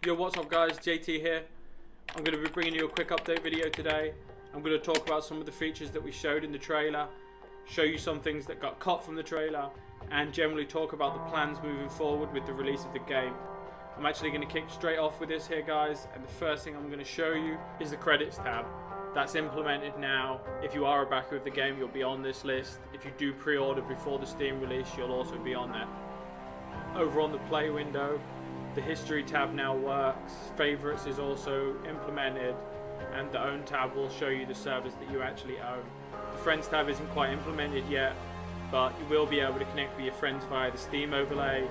Yo, what's up guys, JT here. I'm going to be bringing you a quick update video today. I'm going to talk about some of the features that we showed in the trailer, show you some things that got cut from the trailer, and generally talk about the plans moving forward with the release of the game. I'm actually going to kick straight off with this here guys, and the first thing I'm going to show you is the credits tab. That's implemented now. If you are a backer of the game, you'll be on this list. If you do pre-order before the Steam release, you'll also be on there. Over on the play window, the history tab now works, favorites is also implemented, and the own tab will show you the servers that you actually own. The friends tab isn't quite implemented yet, but you will be able to connect with your friends via the Steam overlay.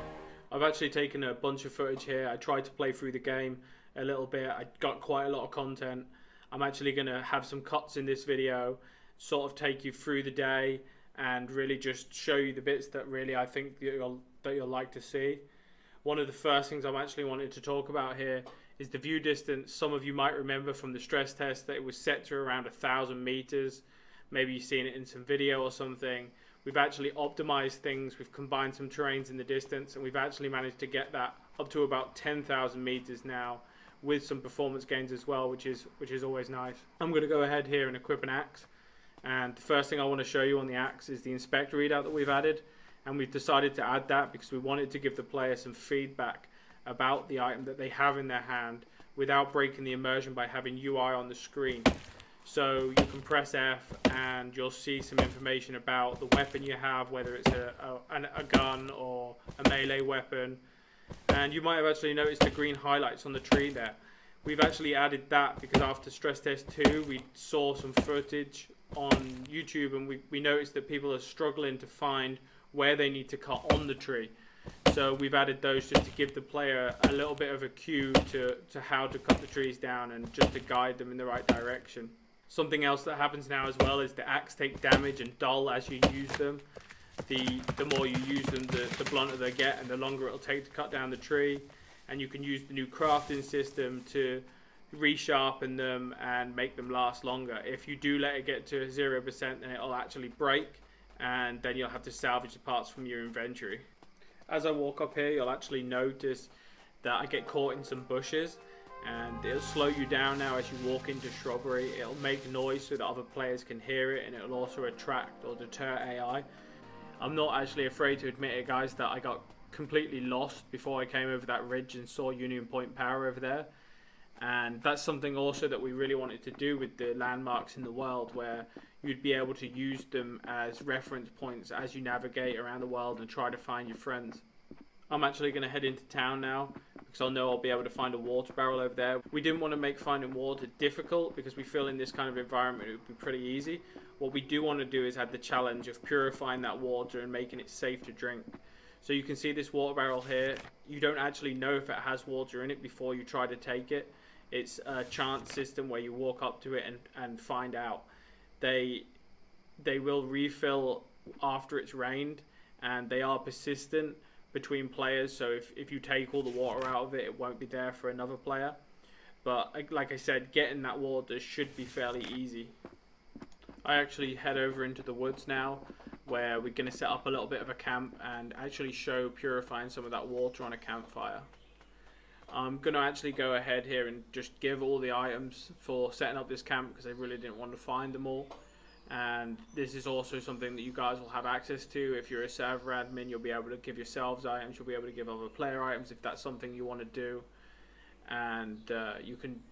I've actually taken a bunch of footage here. I tried to play through the game a little bit. I got quite a lot of content. I'm actually going to have some cuts in this video, sort of take you through the day and really just show you the bits that really I think that you'll like to see. One of the first things I'm actually wanting to talk about here is the view distance. Some of you might remember from the stress test that it was set to around 1,000 meters. Maybe you've seen it in some video or something. We've actually optimized things. We've combined some terrains in the distance, and we've actually managed to get that up to about 10,000 meters now, with some performance gains as well, which is always nice. I'm going to go ahead here and equip an axe, and the first thing I want to show you on the axe is the inspect readout that we've added. And we've decided to add that because we wanted to give the player some feedback about the item that they have in their hand without breaking the immersion by having UI on the screen. So you can press F and you'll see some information about the weapon you have, whether it's a gun or a melee weapon. And you might have actually noticed the green highlights on the tree there. We've actually added that because after stress test 2 we saw some footage on YouTube, and we noticed that people are struggling to find where they need to cut on the tree. So we've added those just to give the player a little bit of a cue to how to cut the trees down and just to guide them in the right direction. Something else that happens now as well is the axe take damage and dull as you use them. The more you use them, the blunter they get and the longer it'll take to cut down the tree. And you can use the new crafting system to resharpen them and make them last longer. If you do let it get to 0%, then it'll actually break, and then you'll have to salvage the parts from your inventory. As I walk up here, you'll actually notice that I get caught in some bushes, and it'll slow you down now as you walk into shrubbery. It'll make noise so that other players can hear it, and it'll also attract or deter AI. I'm not actually afraid to admit it guys, that I got completely lost before I came over that ridge and saw Union Point Power over there. And that's something also that we really wanted to do with the landmarks in the world, where you'd be able to use them as reference points as you navigate around the world and try to find your friends. I'm actually going to head into town now because I know I'll be able to find a water barrel over there. We didn't want to make finding water difficult because we feel in this kind of environment it would be pretty easy. What we do want to do is add the challenge of purifying that water and making it safe to drink. So you can see this water barrel here. You don't actually know if it has water in it before you try to take it. It's a chance system where you walk up to it and find out. They will refill after it's rained, and they are persistent between players, so if you take all the water out of it, it won't be there for another player. But like I said, getting that water should be fairly easy. I actually head over into the woods now, where we're going to set up a little bit of a camp and actually show purifying some of that water on a campfire. I'm going to actually go ahead here and just give all the items for setting up this camp because I really didn't want to find them all. And this is also something that you guys will have access to. If you're a server admin, you'll be able to give yourselves items, you'll be able to give other player items if that's something you want to do. And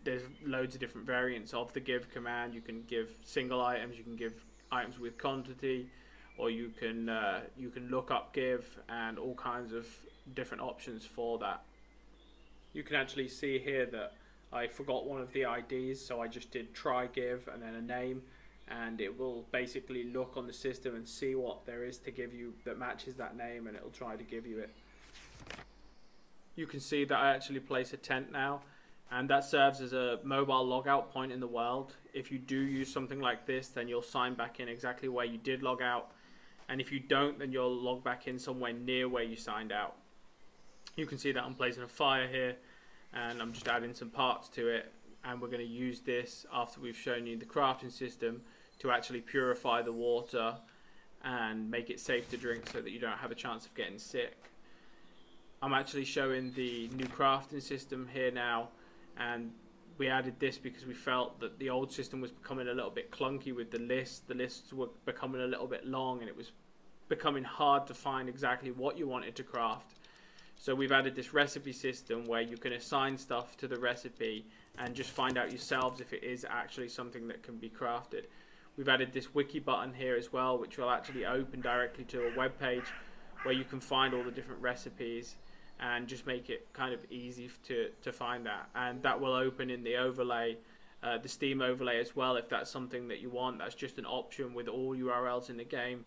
there's loads of different variants of the give command. You can give single items, you can give items with quantity, or you can look up give, and all kinds of different options for that. You can actually see here that I forgot one of the IDs, so I just did try give and then a name, and it will basically look on the system and see what there is to give you that matches that name, and it'll try to give you it. You can see that I actually place a tent now, and that serves as a mobile logout point in the world. If you do use something like this, then you'll sign back in exactly where you did log out, and if you don't, then you'll log back in somewhere near where you signed out. You can see that I'm placing a fire here, and I'm just adding some parts to it, and we're going to use this after we've shown you the crafting system to actually purify the water and make it safe to drink so that you don't have a chance of getting sick. I'm actually showing the new crafting system here now, and we added this because we felt that the old system was becoming a little bit clunky with the lists. The lists were becoming a little bit long, and it was becoming hard to find exactly what you wanted to craft. So we've added this recipe system where you can assign stuff to the recipe and just find out yourselves if it is actually something that can be crafted. We've added this wiki button here as well, which will actually open directly to a web page where you can find all the different recipes and just make it kind of easy to find that. And that will open in the overlay, the Steam overlay as well, if that's something that you want. That's just an option with all URLs in the game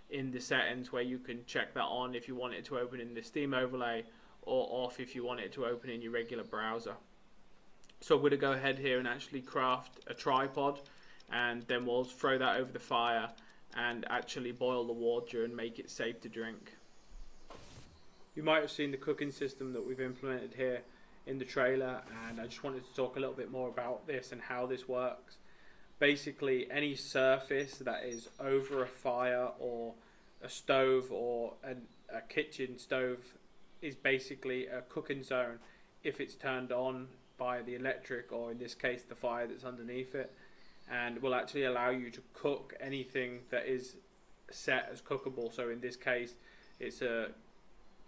in the settings, where you can check that on if you want it to open in the Steam overlay, or off if you want it to open in your regular browser. So I'm going to go ahead here and actually craft a tripod, and then we'll throw that over the fire and actually boil the water and make it safe to drink. You might have seen the cooking system that we've implemented here in the trailer, and I just wanted to talk a little bit more about this and how this works. Basically, any surface that is over a fire or a stove or a kitchen stove is basically a cooking zone if it's turned on by the electric, or in this case the fire that's underneath it, and will actually allow you to cook anything that is set as cookable. So in this case it's a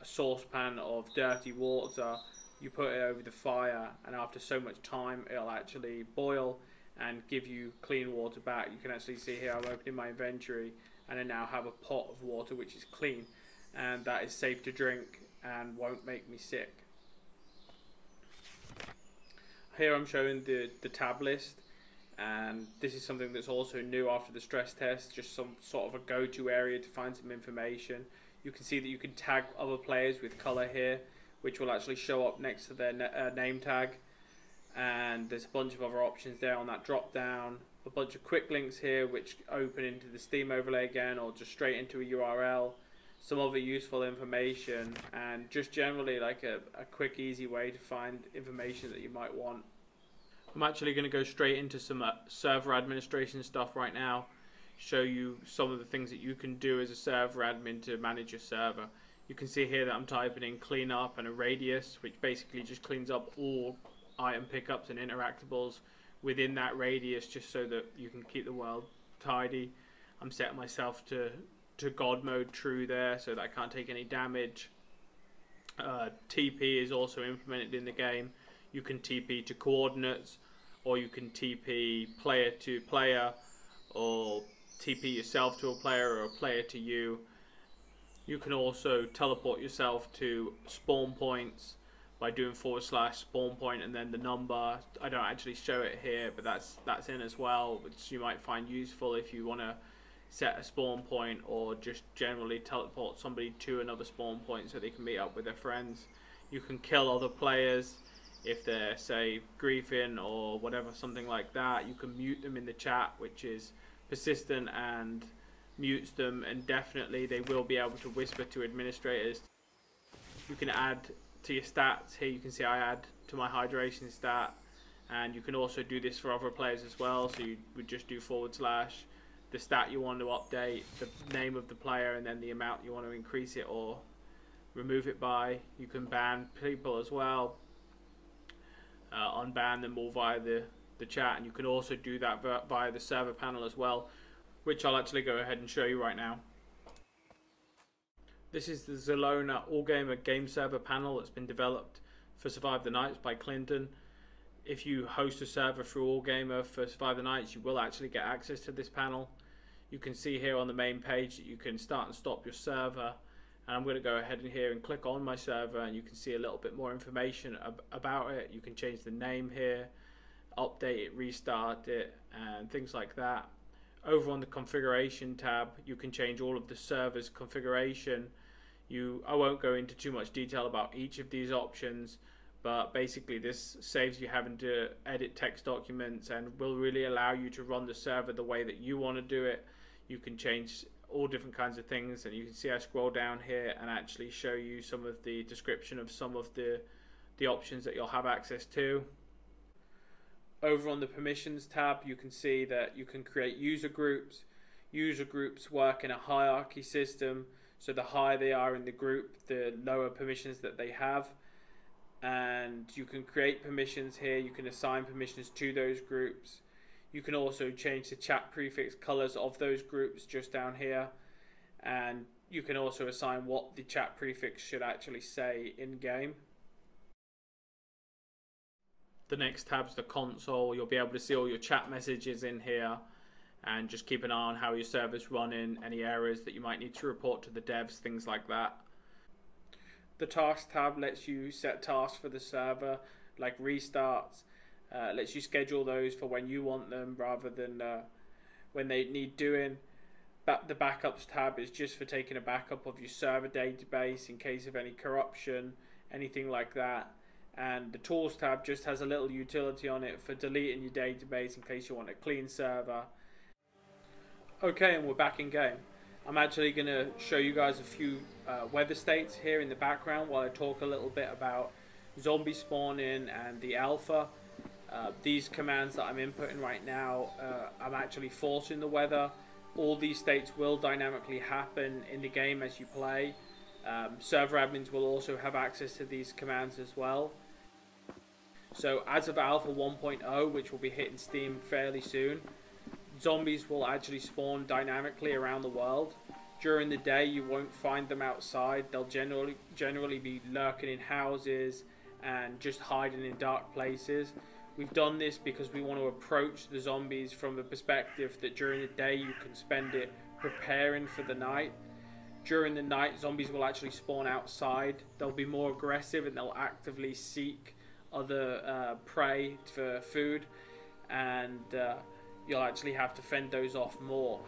saucepan of dirty water. You put it over the fire, and after so much time it'll actually boil and give you clean water back. You can actually see here I'm opening my inventory, and I now have a pot of water which is clean, and that is safe to drink and won't make me sick. Here I'm showing the tab list, and this is something that's also new after the stress test, just some sort of a go-to area to find some information. You can see that you can tag other players with color here, which will actually show up next to their name tag. And there's a bunch of other options there on that drop down, a bunch of quick links here which open into the Steam overlay again, or just straight into a URL, some other useful information, and just generally like a quick easy way to find information that you might want. I'm actually going to go straight into some server administration stuff right now, show you some of the things that you can do as a server admin to manage your server. You can see here that I'm typing in cleanup and a radius, which basically just cleans up all item pickups and interactables within that radius, just so that you can keep the world tidy. I'm setting myself to God mode true there, so that I can't take any damage. TP is also implemented in the game. You can TP to coordinates, or you can TP player to player, or TP yourself to a player, or a player to you. You can also teleport yourself to spawn points by doing / spawn point and then the number. I don't actually show it here, but that's in as well, which you might find useful if you want to set a spawn point, or just generally teleport somebody to another spawn point so they can meet up with their friends. You can kill other players if they're, say, griefing or whatever, something like that. You can mute them in the chat, which is persistent and mutes them indefinitely. They will be able to whisper to administrators. You can add to your stats. Here you can see I add to my hydration stat, and you can also do this for other players as well. So you would just do / the stat you want to update, the name of the player, and then the amount you want to increase it or remove it by. You can ban people as well, unban them all via the chat, and you can also do that via the server panel as well, which I'll actually go ahead and show you right now. This is the Zelona All-Gamer game server panel that's been developed for Survive the Nights by Clinton. If you host a server through All-Gamer for Survive the Nights, you will actually get access to this panel. You can see here on the main page that you can start and stop your server, and I'm going to go ahead in here and click on my server, and you can see a little bit more information about it. You can change the name here, update it, restart it, and things like that. Over on the configuration tab, you can change all of the server's configuration. I won't go into too much detail about each of these options, but basically this saves you having to edit text documents and will really allow you to run the server the way that you want to do it. You can change all different kinds of things, and you can see I scroll down here and actually show you some of the description of some of the options that you'll have access to. Over on the permissions tab, you can see that you can create user groups. User groups work in a hierarchy system, So the higher they are in the group, the lower permissions that they have. And you can create permissions here. You can assign permissions to those groups. You can also change the chat prefix colors of those groups just down here. And you can also assign what the chat prefix should actually say in game. The next tab's the console. You'll be able to see all your chat messages in here and just keep an eye on how your server's running, any errors that you might need to report to the devs, things like that. The tasks tab lets you set tasks for the server, like restarts, lets you schedule those for when you want them rather than when they need doing. The backups tab is just for taking a backup of your server database in case of any corruption, anything like that. And the tools tab just has a little utility on it for deleting your database in case you want a clean server. Okay, and we're back in game. I'm actually going to show you guys a few weather states here in the background while I talk a little bit about zombie spawning and the alpha. These commands that I'm inputting right now, I'm actually forcing the weather. All these states will dynamically happen in the game as you play. Server admins will also have access to these commands as well. So as of Alpha 1.0, which will be hitting Steam fairly soon, zombies will actually spawn dynamically around the world. During the day you won't find them outside. They'll generally be lurking in houses and just hiding in dark places. We've done this because we want to approach the zombies from the perspective that during the day you can spend it preparing for the night. During the night, zombies will actually spawn outside. They'll be more aggressive and they'll actively seek other prey for food, and you'll actually have to fend those off more.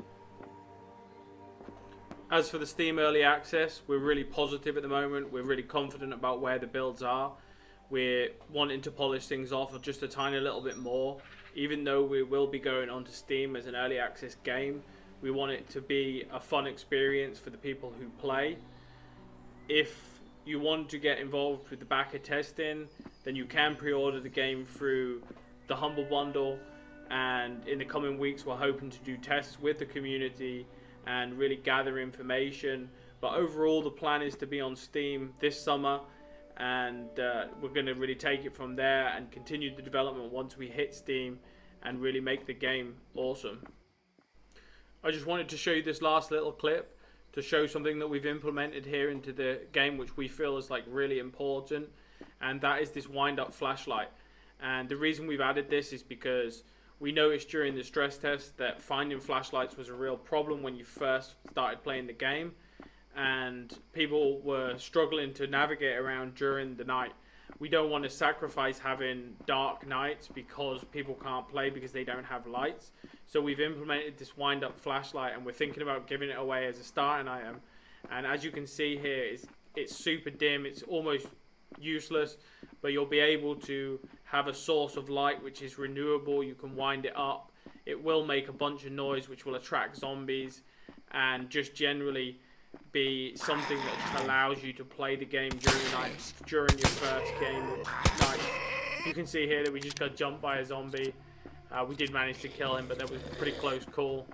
As for the Steam Early Access, we're really positive at the moment. We're really confident about where the builds are. We're wanting to polish things off just a tiny little bit more. Even though we will be going onto Steam as an early access game, we want it to be a fun experience for the people who play. If you want to get involved with the backer testing, then you can pre-order the game through the Humble Bundle, and in the coming weeks we're hoping to do tests with the community and really gather information. But overall the plan is to be on Steam this summer, and we're going to really take it from there and continue the development once we hit Steam and really make the game awesome. I just wanted to show you this last little clip to show something that we've implemented here into the game which we feel is like really important, and that is this wind-up flashlight. And the reason we've added this is because we noticed during the stress test that finding flashlights was a real problem when you first started playing the game, and people were struggling to navigate around during the night. We don't want to sacrifice having dark nights because people can't play because they don't have lights. So we've implemented this wind-up flashlight, and we're thinking about giving it away as a starting item. And as you can see here, it's super dim, it's almost useless, but you'll be able to have a source of light which is renewable. You can wind it up. It will make a bunch of noise which will attract zombies, and just generally be something that just allows you to play the game during the night, during your first game night. You can see here that we just got jumped by a zombie. We did manage to kill him, but that was a pretty close call.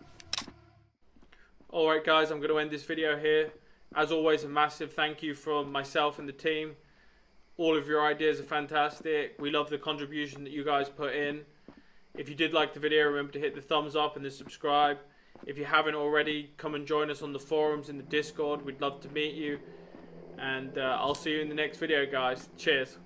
Alright guys, I'm going to end this video here. As always, a massive thank you from myself and the team. All of your ideas are fantastic. We love the contribution that you guys put in. If you did like the video, remember to hit the thumbs up and the subscribe. If you haven't already, come and join us on the forums in the Discord. We'd love to meet you. And I'll see you in the next video, guys. Cheers.